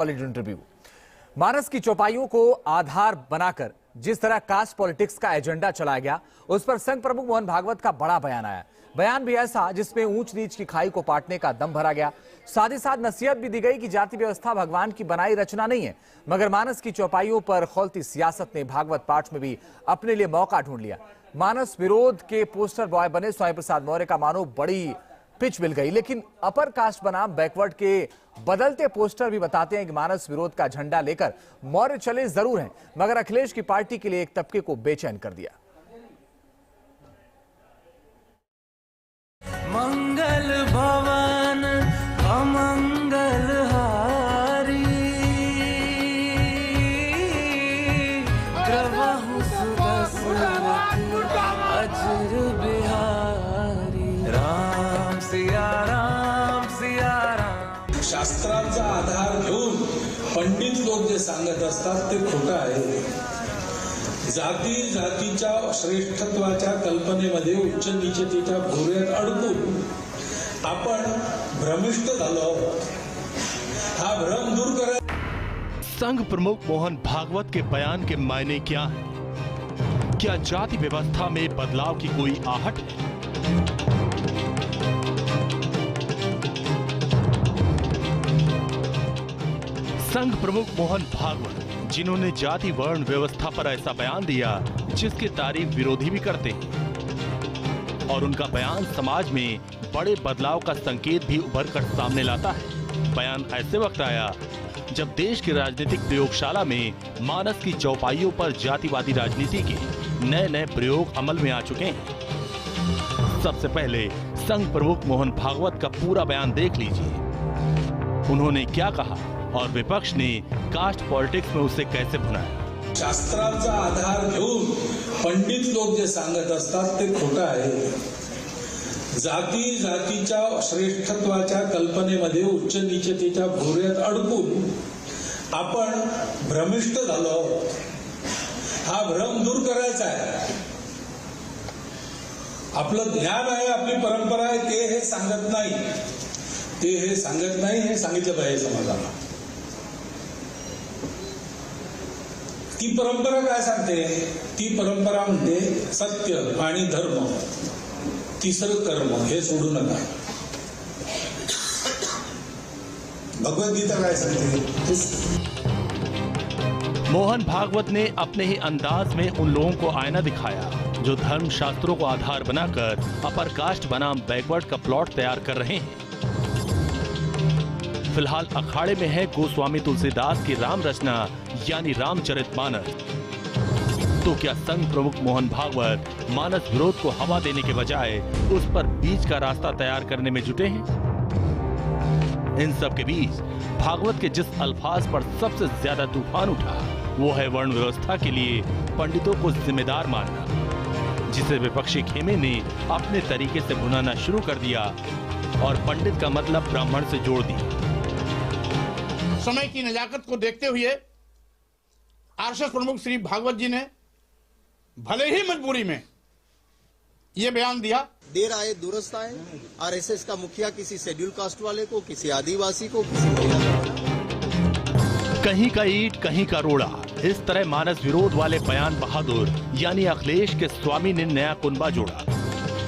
Solid interview. मानस की चौपाइयों को आधार बनाकर जिस तरह कास्ट पॉलिटिक्स का एजेंडा चलाया गया, उस पर संघ प्रमुख मोहन भागवत का बड़ा बयान आया। बयान भी ऐसा जिसमें ऊंच नीच की खाई को पाटने का दम भरा गया। साथ ही साथ नसीहत भी दी गई कि जाति व्यवस्था भगवान की बनाई रचना नहीं है, मगर मानस की चौपाइयों पर खौलती सियासत ने भागवत पाठ में भी अपने लिए मौका ढूंढ लिया। मानस विरोध के पोस्टर बॉय बने स्वामी प्रसाद मौर्य का मानो बड़ी पिच मिल गई, लेकिन अपर कास्ट बनाम बैकवर्ड के बदलते पोस्टर भी बताते हैं कि मानस विरोध का झंडा लेकर मौर्य चले जरूर हैं, मगर अखिलेश की पार्टी के लिए एक तबके को बेचैन कर दिया। मंगल भवन अमंगल हारी, ग्रवहु सुदशरथ अजर बिहारी, राम सिया राम सिया राम। शास्त्राचा आधार घेऊन पंडित लोक जे सांगत असतात ते खोटं आहे। जाती जातीच्या श्रेष्ठत्वाच्या कल्पनेमध्ये उच्च नीचतेच्या भोवऱ्यात अडकून आपण भ्रमिष्ट झालो आहोत। हा भ्रम दूर करा। संघ प्रमुख मोहन भागवत के बयान के मायने क्या है? क्या जाति व्यवस्था में बदलाव की कोई आहट है? संघ प्रमुख मोहन भागवत, जिन्होंने जाति वर्ण व्यवस्था पर ऐसा बयान दिया जिसकी तारीफ विरोधी भी करते हैं, और उनका बयान समाज में बड़े बदलाव का संकेत भी उभर कर सामने लाता है। बयान ऐसे वक्त आया जब देश की राजनीतिक प्रयोगशाला में मानस की चौपाइयों पर जातिवादी राजनीति के नए नए प्रयोग अमल में आ चुके हैं। सबसे पहले संघ प्रमुख मोहन भागवत का पूरा बयान देख लीजिए। उन्होंने क्या कहा और विपक्ष ने कास्ट पॉलिटिक्स में उसे कैसे भुनाया। शास्त्राचा आधार घेऊन पंडित लोक जे सांगत असतात ते खोटं आहे। जाती जातीच्या श्रेष्ठत्वाच्या कल्पनेमध्ये उच्च नीचतेच्या भोवऱ्यात अडकून आपण भ्रमिष्ट झालो आहोत। हा भ्रम दूर करायचा आहे। आपलं ज्ञान आहे, आपली परंपरा आहे, ते हे सांगत नाही, हे सांगितलं पाहिजे समाजाला। ती परंपरा काय सांगते? ती परंपरा म्हणते सत्य आणि धर्म, तिसरं कर्म, हे सोडू नका। भगवद्गीता काय सांगते? मोहन भागवत ने अपने ही अंदाज में उन लोगों को आईना दिखाया जो धर्म शास्त्रों को आधार बनाकर अपर कास्ट बनाम बैकवर्ड का प्लॉट तैयार कर रहे हैं। फिलहाल अखाड़े में है गोस्वामी तुलसीदास की राम रचना यानी रामचरितमानस। तो क्या संघ प्रमुख मोहन भागवत मानस विरोध को हवा देने के बजाय उस पर बीच का रास्ता तैयार करने में जुटे हैं? इन सब के बीच भागवत के जिस अल्फाज पर सबसे ज्यादा तूफान उठा वो है वर्ण व्यवस्था के लिए पंडितों को जिम्मेदार मानना, जिसे विपक्षी खेमे ने अपने तरीके से भुनाना शुरू कर दिया और पंडित का मतलब ब्राह्मण से जोड़ दिया। समय की नजाकत को देखते हुए आरएसएस प्रमुख श्री भागवत जी ने भले ही मजबूरी में ये बयान दिया। देर आए दुरुस्त आए। आरएसएस का मुखिया किसी शेड्यूल कास्ट वाले को, किसी आदिवासी को, किसी महिला को, कहीं का ईंट कहीं का रोड़ा, इस तरह मानस विरोध वाले बयान बहादुर यानी अखिलेश के स्वामी ने नया कुनबा जोड़ा।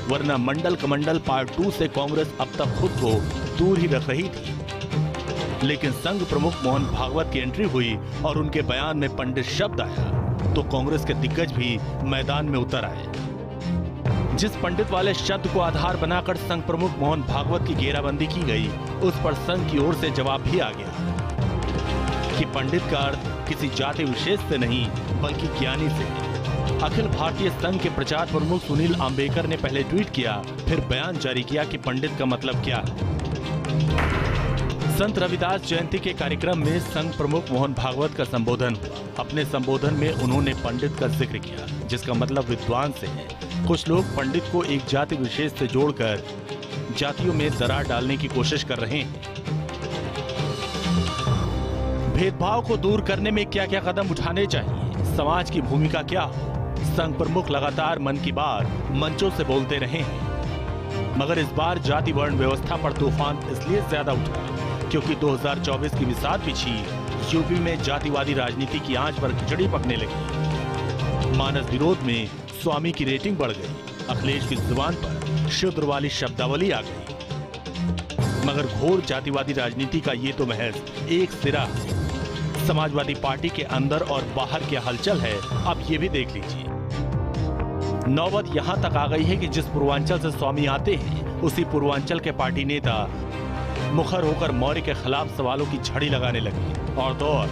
वरना मंडल कमंडल पार्ट 2 से कांग्रेस अब तक खुद को दूर ही रख रही थी, लेकिन संघ प्रमुख मोहन भागवत की एंट्री हुई और उनके बयान में पंडित शब्द आया तो कांग्रेस के दिग्गज भी मैदान में उतर आए। जिस पंडित वाले शब्द को आधार बनाकर संघ प्रमुख मोहन भागवत की घेराबंदी की गई, उस पर संघ की ओर से जवाब भी आ गया कि पंडित का अर्थ किसी जाति विशेष से नहीं बल्कि ज्ञानी से। अखिल भारतीय संघ के प्रचार प्रमुख सुनील आम्बेकर ने पहले ट्वीट किया, फिर बयान जारी किया कि पंडित का मतलब क्या है। संत रविदास जयंती के कार्यक्रम में संघ प्रमुख मोहन भागवत का संबोधन हुआ। अपने संबोधन में उन्होंने पंडित का जिक्र किया, जिसका मतलब विद्वान से है। कुछ लोग पंडित को एक जाति विशेष से जोड़कर जातियों में दरार डालने की कोशिश कर रहे हैं। भेदभाव को दूर करने में क्या क्या कदम उठाने चाहिए, समाज की भूमिका क्या हो, संघ प्रमुख लगातार मन की बात मंचों से बोलते रहे हैं, मगर इस बार जाति वर्ण व्यवस्था पर तूफान इसलिए ज्यादा उठा क्योंकि 2024 की बिसात बिछी यूपी में जातिवादी राजनीति की आंच पर खिचड़ी पकने लगी। मानस विरोध में स्वामी की रेटिंग बढ़ गई। अखिलेश की जुबान पर शूद्र वाली शब्दावली आ गई। मगर घोर जातिवादी राजनीति का ये तो महज एक सिरा है। समाजवादी पार्टी के अंदर और बाहर क्या हलचल है, अब ये भी देख लीजिए। नौबत यहां तक आ गई है कि जिस पूर्वांचल से स्वामी आते हैं, उसी पूर्वांचल के पार्टी नेता मुखर होकर मौर्य के खिलाफ सवालों की झड़ी लगाने लगे। और तो और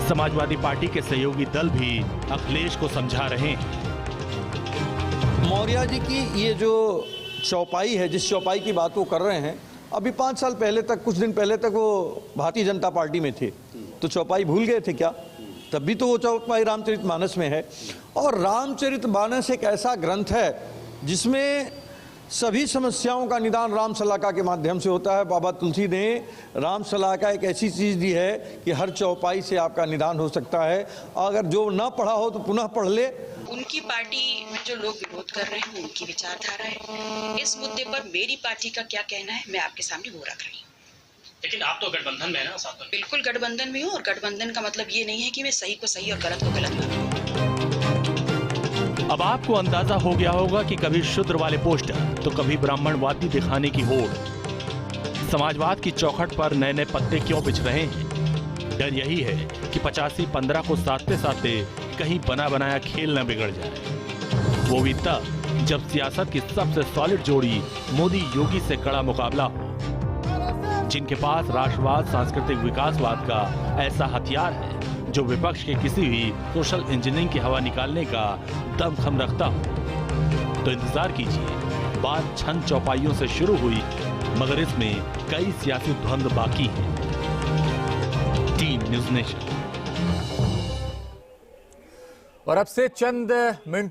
समाजवादी पार्टी के सहयोगी दल भी अखिलेश को समझा रहे हैं। मौर्य जी की ये जो चौपाई है, जिस चौपाई की बात वो कर रहे हैं, अभी 5 साल पहले तक, कुछ दिन पहले तक वो भारतीय जनता पार्टी में थे, तो चौपाई भूल गए थे क्या? तब भी तो वो चौपाई रामचरितमानस में है। और रामचरितमानस एक ऐसा ग्रंथ है जिसमें सभी समस्याओं का निदान राम सलाका के माध्यम से होता है। बाबा तुलसी ने राम सलाका एक ऐसी चीज़ दी है कि हर चौपाई से आपका निदान हो सकता है। अगर जो ना पढ़ा हो तो पुनः पढ़ ले। उनकी पार्टी में जो लोग विरोध कर रहे हैं, उनकी विचारधारा है। इस मुद्दे पर मेरी पार्टी का क्या कहना है, मैं आपके सामने वो रख रही हूँ। लेकिन आप तो गठबंधन में है ना साथ में? बिल्कुल गठबंधन में हूँ, और गठबंधन का मतलब ये नहीं है कि मैं सही को सही और गलत को गलत मानूं। अब आपको अंदाजा हो गया होगा कि कभी शूद्र वाले पोस्टर तो कभी ब्राह्मणवादी दिखाने की होड़। समाजवाद की चौखट पर नए नए पत्ते क्यों बिछ रहे हैं? डर यही है कि 85-15 को साधते साधते कहीं बना बनाया खेल न बिगड़ जाए। वो भी तब जब सियासत की सबसे सॉलिड जोड़ी मोदी योगी से कड़ा मुकाबला हो, जिनके पास राष्ट्रवाद, सांस्कृतिक विकासवाद का ऐसा हथियार है जो विपक्ष के किसी भी सोशल इंजीनियरिंग की हवा निकालने का दमखम रखता हो। तो इंतजार कीजिए, बात छंद चौपाइयों से शुरू हुई, मगर इसमें कई सियासी द्वंद्व बाकी हैं। Team news nation. और अब से चंद मिनट